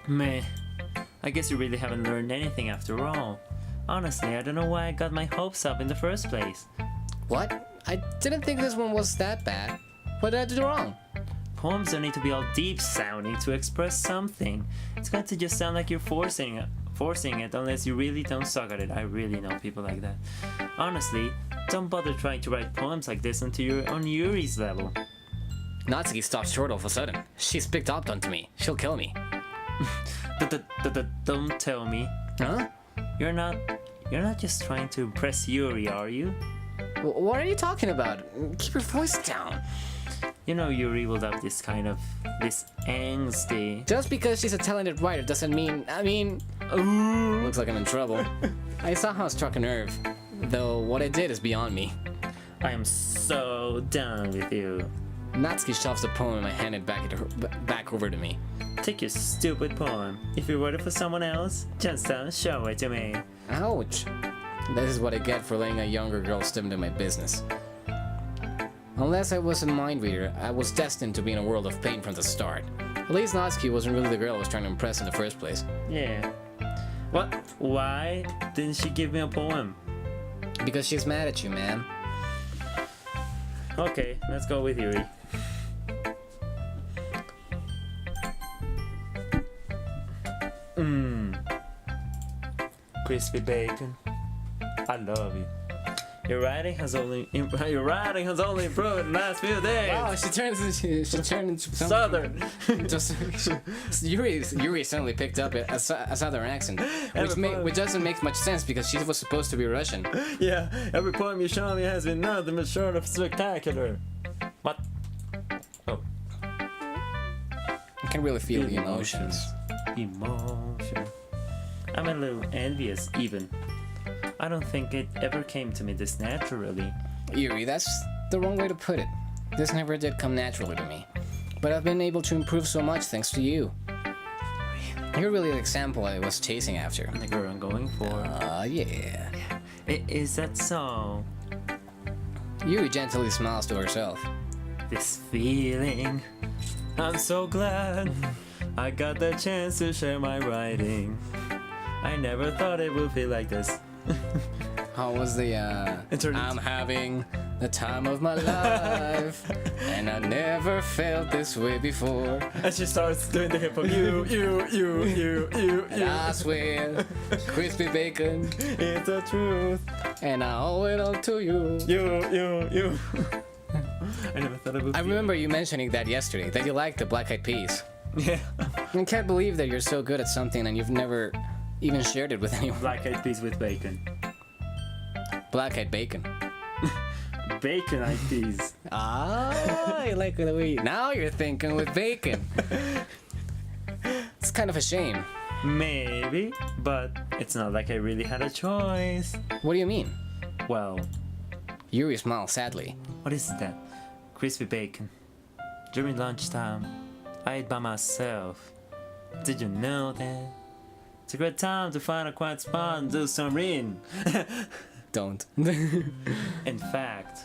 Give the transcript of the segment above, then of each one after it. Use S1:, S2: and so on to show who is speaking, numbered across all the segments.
S1: Meh. I guess you really haven't learned anything after all. Honestly, I don't know why I got my hopes up in the first place.
S2: What? I didn't think this one was that bad. What did I do wrong?
S1: Poems don't need to be all deep sounding to express something. It's got to just sound like you're forcing it unless you really don't suck at it. I really know people like that. Honestly, don't bother trying to write poems like this until you're on Yuri's level.
S2: Natsuki stopped short all of a sudden. She's picked up onto me. She'll kill me.
S1: Don't tell me.
S2: Huh?
S1: You're not just trying to impress Yuri, are you?
S2: What are you talking about? Keep your voice down.
S1: You know Yuri will love this angsty.
S2: Just because she's a talented writer doesn't mean, looks like I'm in trouble. I somehow struck a nerve, though what I did is beyond me.
S1: I am so done with you.
S2: Natsuki shoves the poem and handed it back over to me.
S1: Take your stupid poem. If you wrote it for someone else, just don't show it to me.
S2: Ouch. This is what I get for letting a younger girl step into my business. Unless I was a mind reader, I was destined to be in a world of pain from the start. At least Natsuki wasn't really the girl I was trying to impress in the first place.
S1: Yeah. What? Why didn't she give me a poem?
S2: Because she's mad at you, man.
S1: Okay, let's go with Yuri. Crispy bacon. I love you. Your writing has only improved in the last few days.
S2: Wow, she turned into
S1: Southern.
S2: Just Yuri suddenly picked up a southern accent, which doesn't make much sense because she was supposed to be Russian.
S1: Yeah, every poem you show me has been nothing but short of spectacular. What? Oh.
S2: I can really feel the emotions.
S1: Emotion. I'm a little envious, even. I don't think it ever came to me this naturally.
S2: Yuri, that's the wrong way to put it. This never did come naturally to me. But I've been able to improve so much thanks to you. You're really the example I was chasing after.
S1: The girl I'm going for.
S2: Yeah.
S1: Is that so?
S2: Yuri gently smiles to herself.
S1: This feeling. I'm so glad I got the chance to share my writing. I never thought it would feel like this.
S2: How was the I'm having the time of my life, and I never felt this way before.
S1: And she starts doing the hip hop. You.
S2: And I swear, crispy bacon,
S1: It's the truth.
S2: and I owe it all to you.
S1: You. I never thought it would.
S2: I remember you mentioning that yesterday, that you liked the Black Eyed Peas.
S1: Yeah.
S2: I can't believe that you're so good at something and you've never even shared it with anyone.
S1: Black eyed peas with bacon.
S2: Black Eyed Bacon.
S1: Bacon eyed peas.
S2: I like the way now you're thinking with bacon. It's kind of a shame.
S1: Maybe, but it's not like I really had a choice.
S2: What do you mean?
S1: Well,
S2: Yuri smiled sadly.
S1: what is that? Crispy bacon. During lunchtime, I ate by myself. Did you know that? It's a great time to find a quiet spot and do some reading.
S2: Don't.
S1: In fact,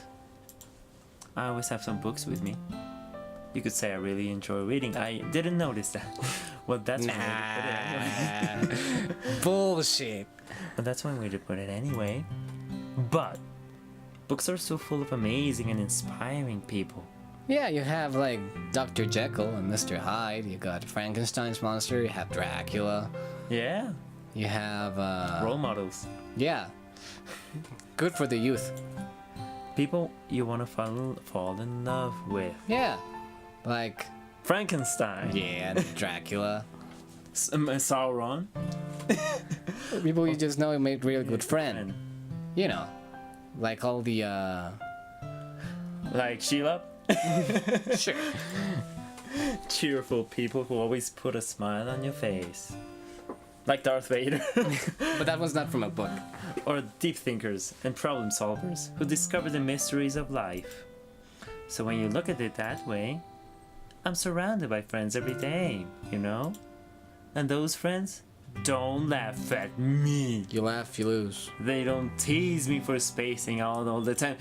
S1: I always have some books with me. You could say I really enjoy reading. I didn't notice that. Well, that's one way to put it anyway.
S2: Bullshit.
S1: But that's one way to put it anyway. But books are so full of amazing and inspiring people.
S2: Yeah, you have like Dr. Jekyll and Mr. Hyde. You got Frankenstein's monster. You have Dracula.
S1: Yeah.
S2: You have
S1: Role models.
S2: Yeah. Good for the youth.
S1: People you want to fall in love with.
S2: Yeah. Like
S1: Frankenstein.
S2: yeah, Dracula.
S1: Sauron.
S2: People you just know made really good friend. You know, like all the
S1: Like Sheila.
S2: sure.
S1: Cheerful people who always put a smile on your face. Like Darth Vader.
S2: But that was not from a book.
S1: Or deep thinkers and problem solvers who discover the mysteries of life. So when you look at it that way, I'm surrounded by friends every day, you know? And those friends don't laugh at me.
S2: You laugh, you lose.
S1: They don't tease me for spacing out all the time.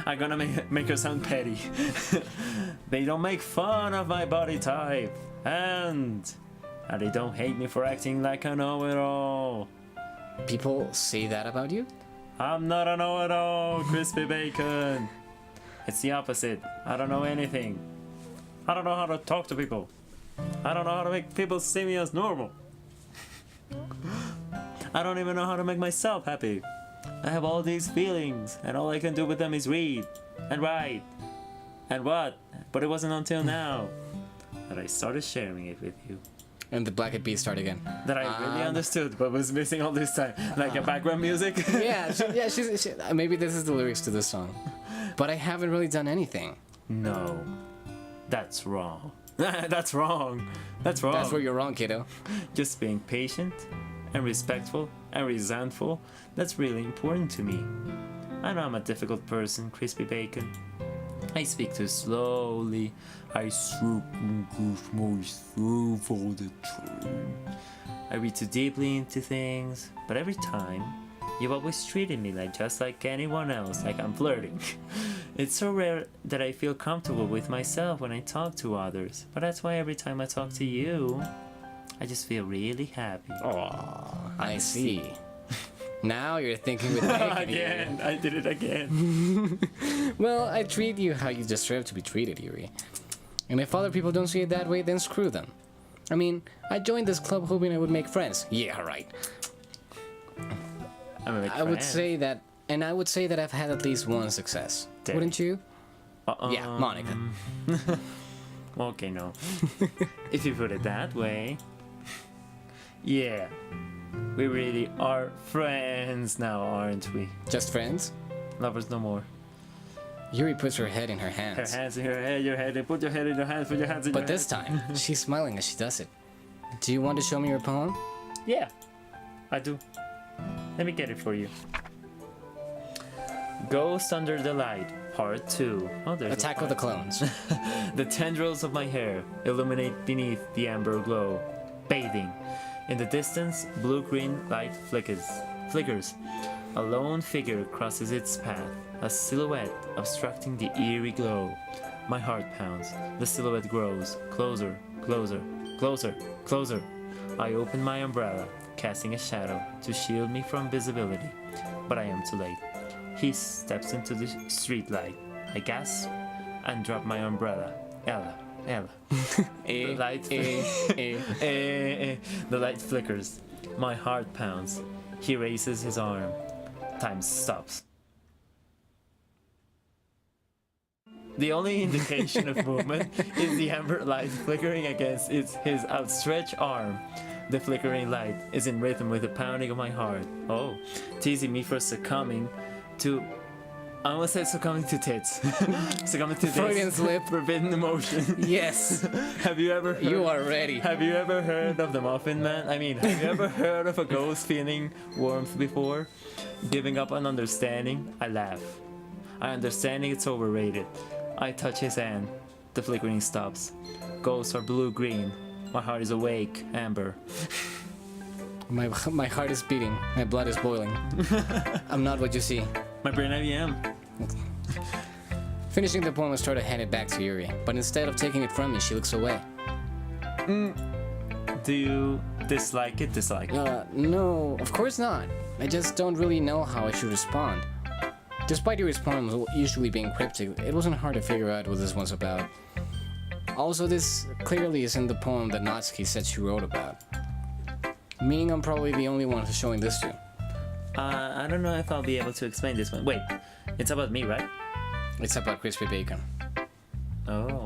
S1: I'm gonna make her sound petty. They don't make fun of my body type. And and they don't hate me for acting like a know-it-all.
S2: People say that about you?
S1: I'm not a know-it-all, crispy bacon. It's the opposite. I don't know anything. I don't know how to talk to people. I don't know how to make people see me as normal. I don't even know how to make myself happy. I have all these feelings, and all I can do with them is read and write and what. But it wasn't until now that I started sharing it with you
S2: And the Black Eyed Peas start again.
S1: that I really understood what was missing all this time, like a background music.
S2: Yeah, maybe this is the lyrics to this song. But I haven't really done anything.
S1: No, that's wrong. That's wrong. That's wrong.
S2: That's where you're wrong, kiddo.
S1: Just being patient and respectful and resentful, that's really important to me. I know I'm a difficult person, crispy bacon. I speak too slowly. I speak myself all the time. I read too deeply into things, but every time, you've always treated me like just like anyone else, like I'm flirting. It's so rare that I feel comfortable with myself when I talk to others, but that's why every time I talk to you, I just feel really happy.
S2: Oh, I see. Now you're thinking with bacon.
S1: Again, I did it again.
S2: Well, I treat you how you deserve to be treated, Yuri. And if other people don't see it that way, then screw them. I mean, I joined this club hoping I would make friends. Yeah, right. I would say that, and I would say that I've had at least one success.
S1: Damn.
S2: Wouldn't you? Yeah, Monica.
S1: Okay, no. If you put it that way, yeah. We really are friends now, aren't we?
S2: Just friends?
S1: Lovers no more.
S2: Yuri puts her head in her hands.
S1: Her hands in her head, your head, put your head in your hands, put your hands in your
S2: But this time, she's smiling as she does it. Do you want to show me your poem?
S1: Yeah, I do. Let me get it for you. Ghost Under the Light, Part 2. Oh, there's
S2: Attack of the Clones.
S1: The tendrils of my hair illuminate beneath the amber glow, bathing. In the distance, blue-green light flickers. A lone figure crosses its path, a silhouette obstructing the eerie glow. My heart pounds. The silhouette grows. Closer, closer, closer, closer. I open my umbrella, casting a shadow to shield me from visibility. But I am too late. He steps into the streetlight. I gasp and drop my umbrella. Ella. The light flickers. My heart pounds. He raises his arm. Time stops. The only indication of movement is the amber light flickering against his outstretched arm. The flickering light is in rhythm with the pounding of my heart. Oh, teasing me for succumbing to... I almost said succumbing to tits. Succumbing to
S2: Freudian
S1: this
S2: slip.
S1: forbidden emotion.
S2: Yes.
S1: Have you ever heard...
S2: You are ready.
S1: Have you ever heard of the Muffin Man? I mean, have you ever heard of a ghost feeling warmth before? Giving up on understanding? I laugh. I understanding it's overrated. I touch his hand. The flickering stops. Ghosts are blue-green. My heart is awake, amber.
S2: My heart is beating. My blood is boiling. I'm not what you see.
S1: My brain IBM.
S2: Finishing the poem, I start to hand it back to Yuri, but instead of taking it from me, she looks away.
S1: Do you dislike it?
S2: No, of course not. I just don't really know how I should respond. Despite Yuri's poems usually being cryptic, it wasn't hard to figure out what this one's about. Also, this clearly isn't the poem that Natsuki said she wrote about. Meaning I'm probably the only one who's showing this to.
S1: I don't know if I'll be able to explain this one. Wait, it's about me, right?
S2: It's about crispy bacon.
S1: Oh.